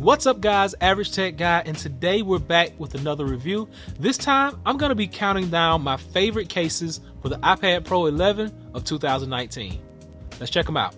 What's up guys, Average Tech Guy, and today we're back with another review. This time I'm going to be counting down my favorite cases for the iPad Pro 11 of 2019. Let's check them out.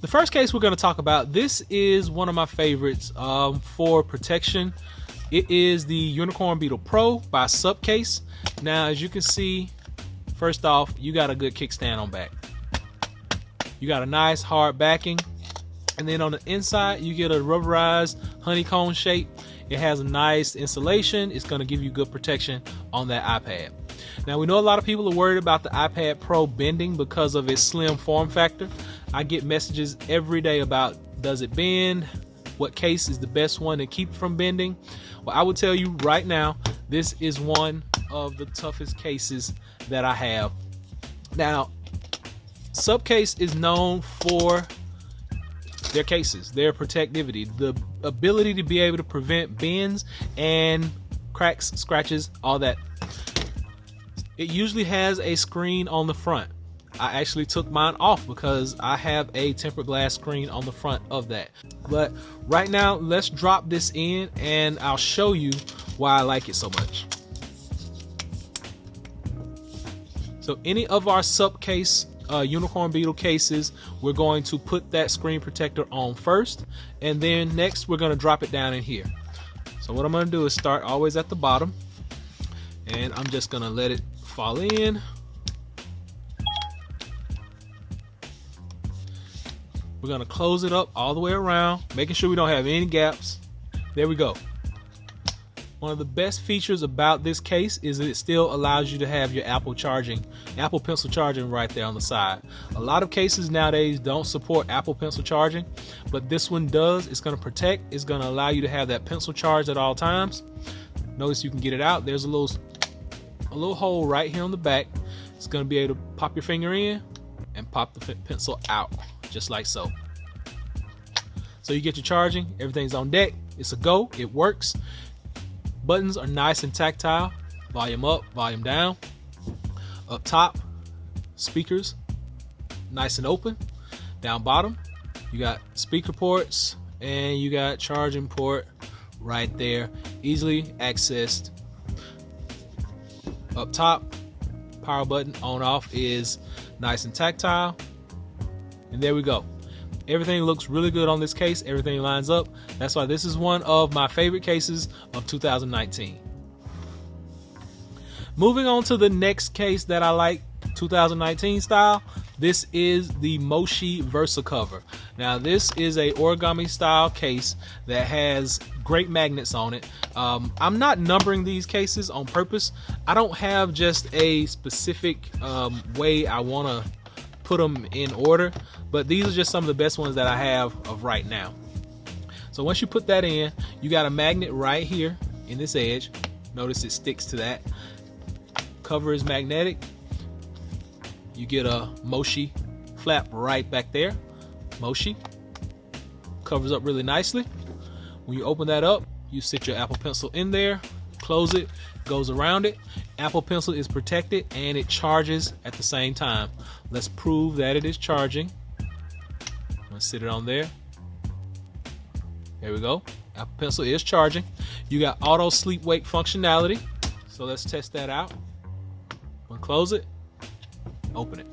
The first case we're going to talk about, this is one of my favorites for protection. It is the Unicorn Beetle Pro by Subcase. Now, as you can see, first off, you got a good kickstand on back. You got a nice hard backing. And then on the inside, you get a rubberized honeycomb shape. It has a nice insulation. It's going to give you good protection on that iPad. Now, we know a lot of people are worried about the iPad Pro bending because of its slim form factor. I get messages every day about, does it bend? What case is the best one to keep from bending? Well, I will tell you right now, this is one of the toughest cases that I have. Now, Subcase is known for their cases, their protectivity, the ability to be able to prevent bends and cracks, scratches, all that. It usually has a screen on the front. I actually took mine off because I have a tempered glass screen on the front of that. But right now, let's drop this in and I'll show you why I like it so much. So any of our Subcase Unicorn Beetle cases, we're going to put that screen protector on first, and then next we're going to drop it down in here. So what I'm going to do is start always at the bottom, and I'm just going to let it fall in. We're going to close it up all the way around, making sure we don't have any gaps. There we go. One of the best features about this case is that it still allows you to have your Apple Pencil charging right there on the side. A lot of cases nowadays don't support Apple Pencil charging, but this one does. It's going to protect. It's going to allow you to have that pencil charged at all times. Notice you can get it out. There's a little hole right here on the back. It's going to be able to pop your finger in and pop the pencil out, just like so. So you get your charging. Everything's on deck. It's a go. It works. Buttons are nice and tactile. Volume up, volume down. Up top, speakers, nice and open. Down bottom, you got speaker ports and you got charging port right there, easily accessed. Up top, power button on off is nice and tactile. And there we go. Everything looks really good on this case. Everything lines up. That's why this is one of my favorite cases of 2019. Moving on to the next case that I like, 2019 style. This is the Moshi VersaCover. Now, this is a origami style case that has great magnets on it. I'm not numbering these cases on purpose. I don't have just a specific way I want to put them in order, but these are just some of the best ones that I have of right now. So once you put that in, you got a magnet right here in this edge. Notice it sticks to that. Cover is magnetic. You get a Moshi flap right back there. Moshi covers up really nicely. When you open that up, you sit your Apple Pencil in there, close it, goes around it. Apple Pencil is protected and it charges at the same time. Let's prove that it is charging. I'm gonna sit it on there. There we go. Apple Pencil is charging. You got auto sleep wake functionality. So let's test that out. I'm gonna close it, open it.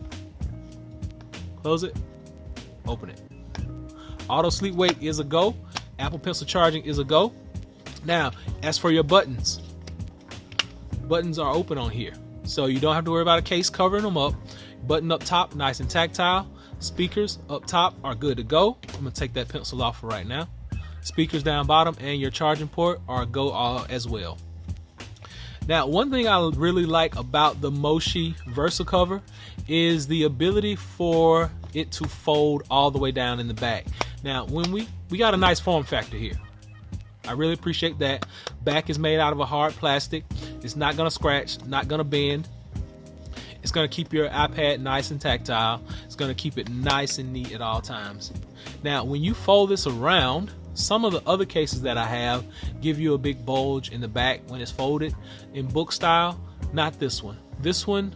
Close it, open it. Auto sleep wake is a go. Apple Pencil charging is a go. Now, as for your buttons, buttons are open on here, so you don't have to worry about a case covering them up. Button up top, nice and tactile. Speakers up top are good to go. I'm gonna take that pencil off for right now. Speakers down bottom and your charging port are a go all as well. Now, one thing I really like about the Moshi VersaCover is the ability for it to fold all the way down in the back. Now, when we got a nice form factor here. I really appreciate that. Back is made out of a hard plastic. It's not gonna scratch, not gonna bend. It's gonna keep your iPad nice and tactile. It's gonna keep it nice and neat at all times. Now, when you fold this around, some of the other cases that I have give you a big bulge in the back when it's folded in book style. Not this one. This one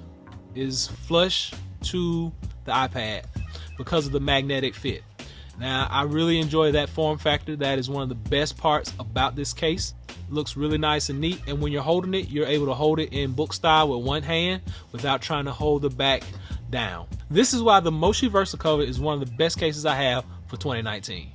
is flush to the iPad because of the magnetic fit. Now, I really enjoy that form factor. That is one of the best parts about this case. It looks really nice and neat, and when you're holding it, you're able to hold it in book style with one hand without trying to hold the back down. This is why the Moshi VersaCover is one of the best cases I have for 2019.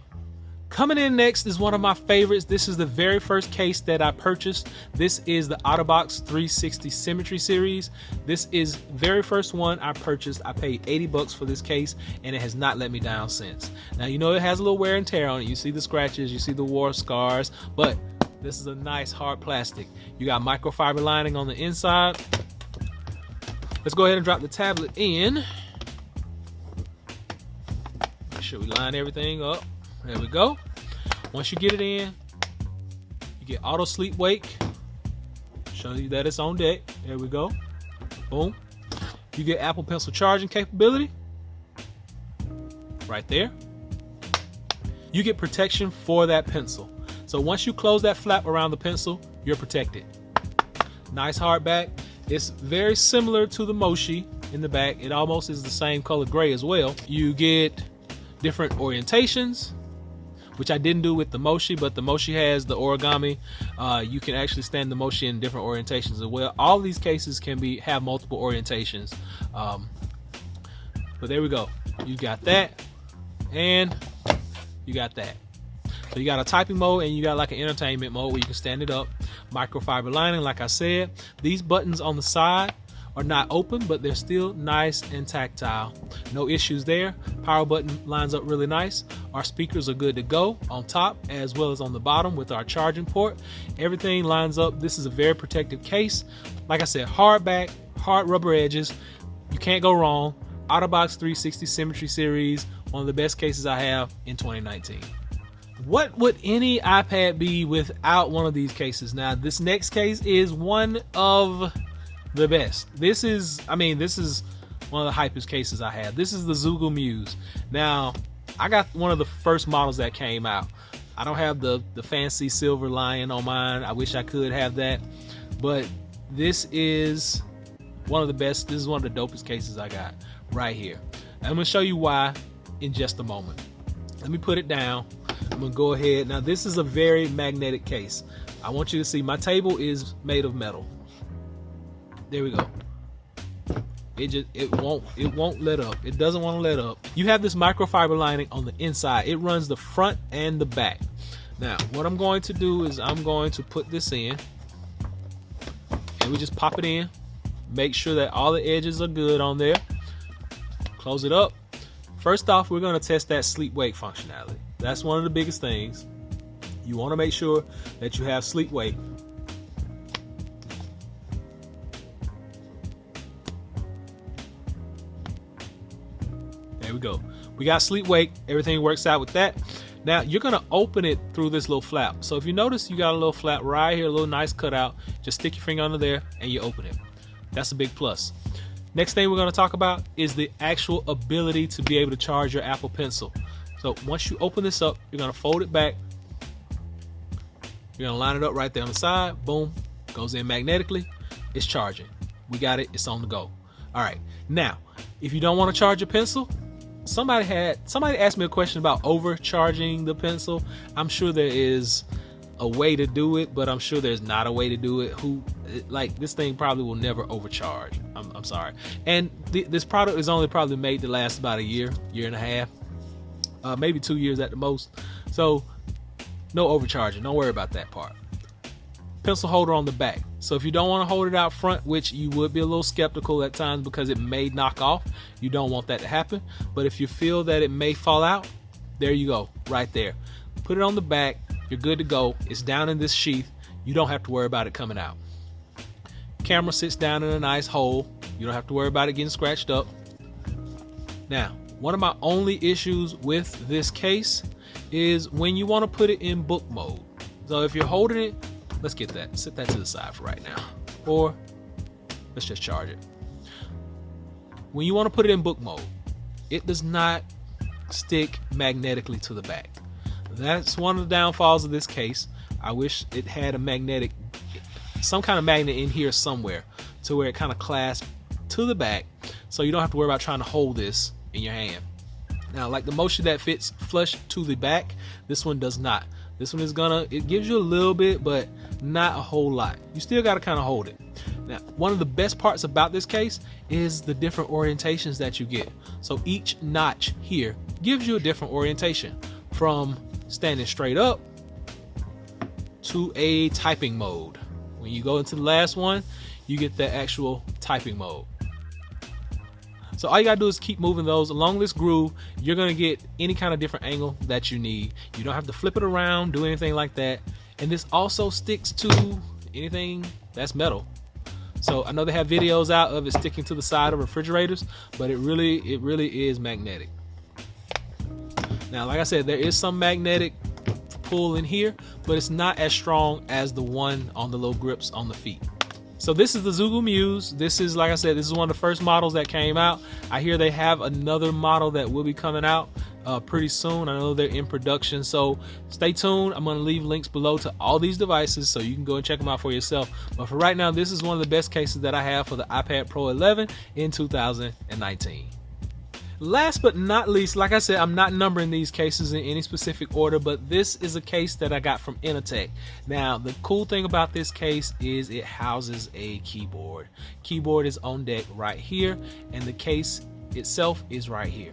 Coming in next is one of my favorites. This is the very first case that I purchased. This is the Otterbox 360 Symmetry series. This is the very first one I purchased. I paid 80 bucks for this case, and it has not let me down since. Now, you know it has a little wear and tear on it. You see the scratches, you see the war scars, but this is a nice hard plastic. You got microfiber lining on the inside. Let's go ahead and drop the tablet in. Make sure we line everything up. There we go. Once you get it in, you get auto sleep wake. Show you that it's on deck. There we go. Boom. You get Apple Pencil charging capability. Right there. You get protection for that pencil. So once you close that flap around the pencil, you're protected. Nice hard back. It's very similar to the Moshi in the back. It almost is the same color gray as well. You get different orientations, which I didn't do with the Moshi, but the Moshi has the origami. You can actually stand the Moshi in different orientations as well. All these cases can have multiple orientations. But there we go. You got that, and you got that. So you got a typing mode, and you got like an entertainment mode where you can stand it up. Microfiber lining, like I said. These buttons on the side are not open, but they're still nice and tactile. No issues there. Power button lines up really nice. Our speakers are good to go on top as well as on the bottom with our charging port. Everything lines up. This is a very protective case. Like I said, hard back, hard rubber edges. You can't go wrong. Otterbox 360 Symmetry series, one of the best cases I have in 2019. What would any iPad be without one of these cases? Now, this next case is one of the best. This is one of the hypest cases I have. This is the Zoogle Muse. Now, I got one of the first models that came out. I don't have the fancy silver lion on mine. I wish I could have that, but this is one of the best. This is one of the dopest cases I got right here. I'm gonna show you why in just a moment. Let me put it down. I'm gonna go ahead. Now, this is a very magnetic case. I want you to see my table is made of metal. There we go. It won't let up. It doesn't want to let up. You have this microfiber lining on the inside. It runs the front and the back. Now, what I'm going to do is I'm going to put this in, and we just pop it in. Make sure that all the edges are good on there. Close it up. First off, we're going to test that sleep wake functionality. That's one of the biggest things. You want to make sure that you have sleep wake. There we go. We got sleep wake. Everything works out with that. Now, you're going to open it through this little flap. So if you notice, you got a little flap right here, a little nice cutout. Just stick your finger under there and you open it. That's a big plus. Next thing we're going to talk about is the actual ability to be able to charge your Apple Pencil. So once you open this up, you're going to fold it back. You're going to line it up right there on the side. Boom. Goes in magnetically. It's charging. We got it. It's on the go. All right. Now, if you don't want to charge your pencil, somebody asked me a question about overcharging the pencil. I'm sure there is a way to do it, but I'm sure there's not a way to do it. This thing probably will never overcharge. I'm sorry. And this product is only probably made to last about a year and a half, maybe 2 years at the most. So no overcharging. Don't worry about that part. Pencil holder on the back. So if you don't want to hold it out front, which you would be a little skeptical at times because it may knock off, you don't want that to happen. But if you feel that it may fall out, there you go, right there. Put it on the back. You're good to go. It's down in this sheath. You don't have to worry about it coming out. Camera sits down in a nice hole. You don't have to worry about it getting scratched up. Now, one of my only issues with this case is when you want to put it in book mode. So if you're holding it, let's get that. Set that to the side for right now. Or let's just charge it. When you want to put it in book mode, it does not stick magnetically to the back. That's one of the downfalls of this case. I wish it had some kind of magnet in here somewhere to where it kind of clasps to the back, so you don't have to worry about trying to hold this in your hand. Now, like the Moshi that fits flush to the back, this one does not. This one is it gives you a little bit, but not a whole lot. You still got to kind of hold it. Now, one of the best parts about this case is the different orientations that you get. So each notch here gives you a different orientation, from standing straight up to a typing mode. When you go into the last one, you get the actual typing mode. So all you gotta do is keep moving those along this groove. You're gonna get any kind of different angle that you need. You don't have to flip it around, do anything like that. And this also sticks to anything that's metal. So I know they have videos out of it sticking to the side of refrigerators, but it really is magnetic. Now, like I said, there is some magnetic pull in here, but it's not as strong as the one on the little grips on the feet. So this is the Zoogle Muse. This is, like I said, this is one of the first models that came out. I hear they have another model that will be coming out pretty soon. I know they're in production, so stay tuned. I'm going to leave links below to all these devices so you can go and check them out for yourself. But for right now, this is one of the best cases that I have for the iPad Pro 11 in 2019. Last but not least, like I said, I'm not numbering these cases in any specific order, but this is a case that I got from Inateck. Now, the cool thing about this case is it houses a keyboard. Keyboard is on deck right here, and the case itself is right here.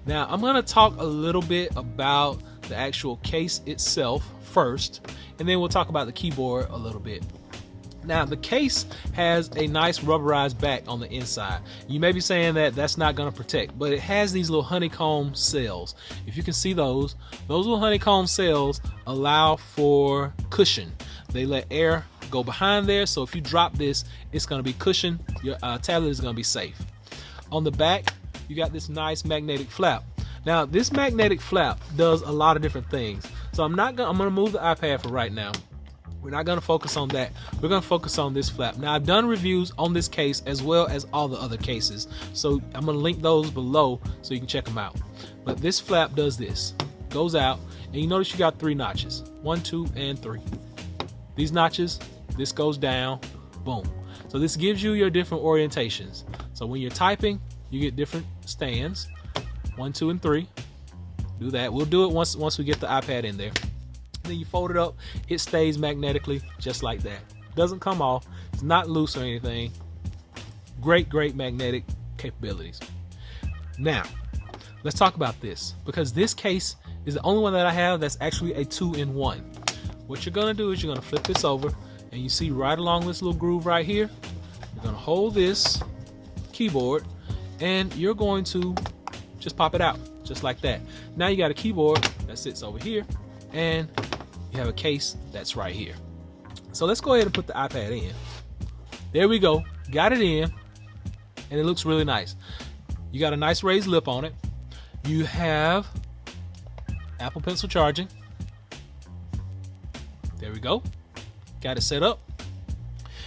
Now, I'm going to talk a little bit about the actual case itself first, and then we'll talk about the keyboard a little bit. Now, the case has a nice rubberized back on the inside. You may be saying that that's not going to protect, but it has these little honeycomb cells. If you can see those little honeycomb cells allow for cushion. They let air go behind there, so if you drop this, it's going to be cushioned. Your tablet is going to be safe. On the back, you got this nice magnetic flap. Now, this magnetic flap does a lot of different things. So I'm going to move the iPad for right now. We're not going to focus on that. We're going to focus on this flap. Now, I've done reviews on this case as well as all the other cases, so I'm going to link those below so you can check them out. But this flap does this. Goes out, and you notice you got 3 notches. 1, 2, and 3. These notches, this goes down, boom. So this gives you your different orientations. So when you're typing, you get different stands. 1, 2, and 3. Do that. We'll do it once we get the iPad in there. Then you fold it up, it stays magnetically just like that. Doesn't come off, it's not loose or anything. Great magnetic capabilities. Now, let's talk about this, because this case is the only one that I have that's actually a 2-in-1. What you're gonna do is you're gonna flip this over, and you see right along this little groove right here, you're gonna hold this keyboard, and you're going to just pop it out, just like that. Now you got a keyboard that sits over here, and you have a case that's right here. So let's go ahead and put the iPad in. There we go, got it in, and it looks really nice. You got a nice raised lip on it. You have Apple Pencil charging. There we go, got it set up.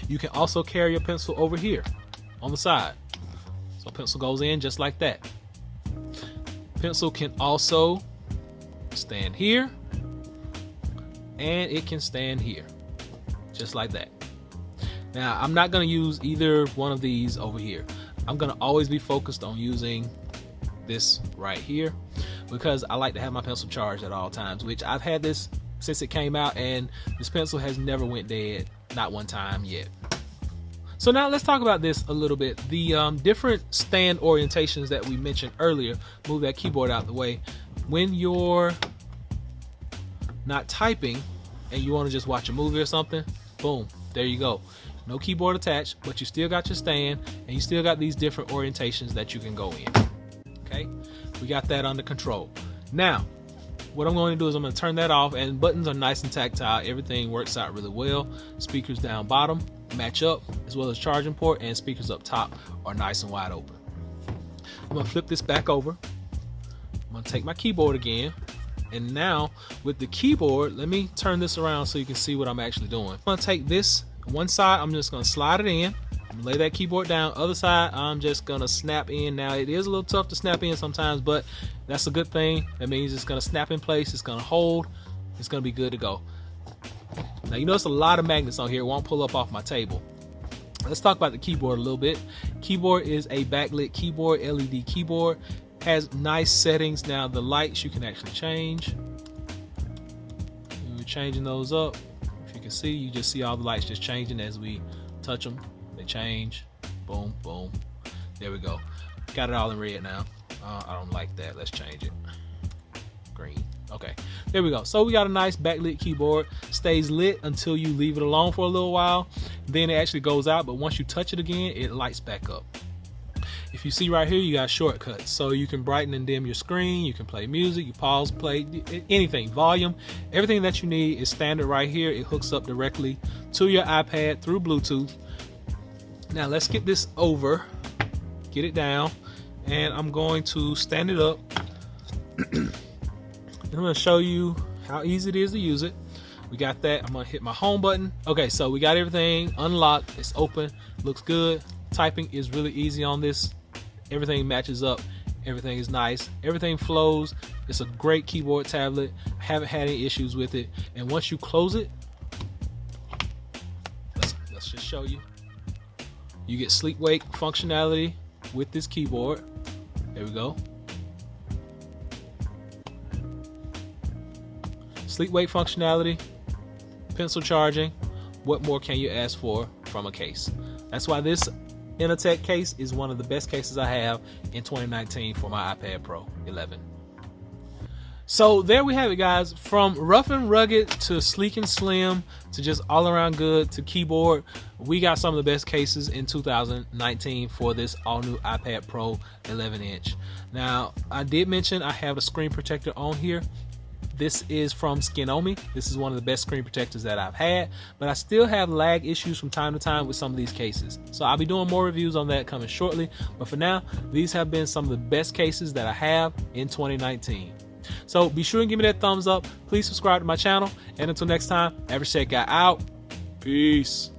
You can also carry your pencil over here on the side. So pencil goes in just like that. Pencil can also stand here, and it can stand here just like that. Now, I'm not going to use either one of these over here. I'm going to always be focused on using this right here, because I like to have my pencil charged at all times, which I've had this since it came out, and this pencil has never went dead, not one time yet. So now let's talk about this a little bit. The different stand orientations that we mentioned earlier. Move that keyboard out of the way. When you're not typing and you want to just watch a movie or something, boom, there you go. No keyboard attached, but you still got your stand, and you still got these different orientations that you can go in. Okay, we got that under control. Now, what I'm going to do is I'm going to turn that off, and buttons are nice and tactile. Everything works out really well. Speakers down bottom match up, as well as charging port, and speakers up top are nice and wide open. I'm going to flip this back over. I'm going to take my keyboard again. And now with the keyboard, let me turn this around so you can see what I'm actually doing. I'm going to take this one side, I'm just going to slide it in, lay that keyboard down. Other side, I'm just going to snap in. Now, it is a little tough to snap in sometimes, but that's a good thing. That means it's going to snap in place, it's going to hold, it's going to be good to go. Now, you notice a lot of magnets on here. It won't pull up off my table. Let's talk about the keyboard a little bit. Keyboard is a backlit keyboard, LED keyboard. Has nice settings. Now the lights you can actually change. We're changing those up. If you can see, you just see all the lights just changing as we touch them. They change. Boom, boom. There we go. Got it all in red now. I don't like that. Let's change it. Green. Okay, there we go. So we got a nice backlit keyboard. Stays lit until you leave it alone for a little while. Then it actually goes out, but once you touch it again, it lights back up. If you see right here, you got shortcuts. So you can brighten and dim your screen. You can play music, you pause, play, anything, volume. Everything that you need is standard right here. It hooks up directly to your iPad through Bluetooth. Now let's get this over, get it down, and I'm going to stand it up. I'm going to show you how easy it is to use it. We got that. I'm going to hit my home button. Okay, so we got everything unlocked. It's open. Looks good. Typing is really easy on this. Everything matches up. Everything is nice. Everything flows. It's a great keyboard tablet. I haven't had any issues with it. And once you close it, let's just show you. You get sleep wake functionality with this keyboard. There we go. Sleep wake functionality, pencil charging. What more can you ask for from a case? That's why this Inateck case is one of the best cases I have in 2019 for my iPad Pro 11. So there we have it, guys. From rough and rugged to sleek and slim to just all around good to keyboard, we got some of the best cases in 2019 for this all new iPad Pro 11-inch. Now, I did mention I have a screen protector on here. This is from Skinomi. This is one of the best screen protectors that I've had, but I still have lag issues from time to time with some of these cases. So I'll be doing more reviews on that coming shortly. But for now, these have been some of the best cases that I have in 2019. So be sure and give me that thumbs up. Please subscribe to my channel. And until next time, Average Tech Guy out. Peace.